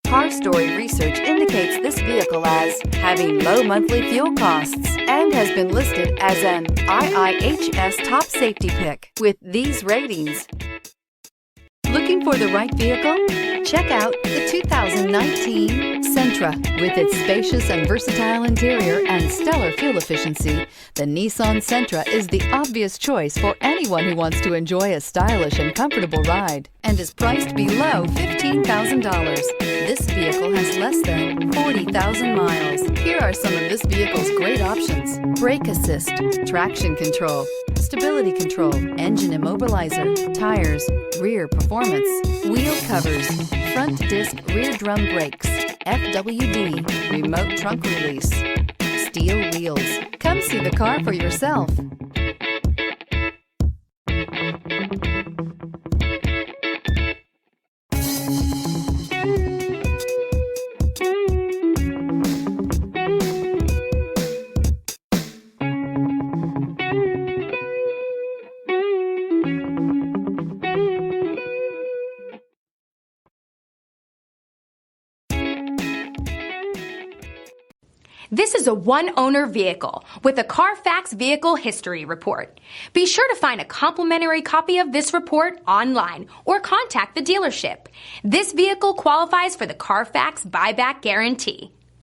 Car Story research indicates this vehicle as having low monthly fuel costs and has been listed as an IIHS top safety pick with these ratings. Looking for the right vehicle? Check out the 2019 Sentra. With its spacious and versatile interior and stellar fuel efficiency, the Nissan Sentra is the obvious choice for anyone who wants to enjoy a stylish and comfortable ride and is priced below $15,000. This vehicle has less than 40,000 miles. Here are some of this vehicle's great options: brake assist, traction control, stability control, engine immobilizer, tires, rear performance, wheel covers, front disc rear drum brakes, FWD, remote trunk release, steel wheels. Come see the car for yourself. This is a one-owner vehicle with a CARFAX Vehicle History Report. Be sure to find a complimentary copy of this report online or contact the dealership. This vehicle qualifies for the CARFAX Buyback Guarantee.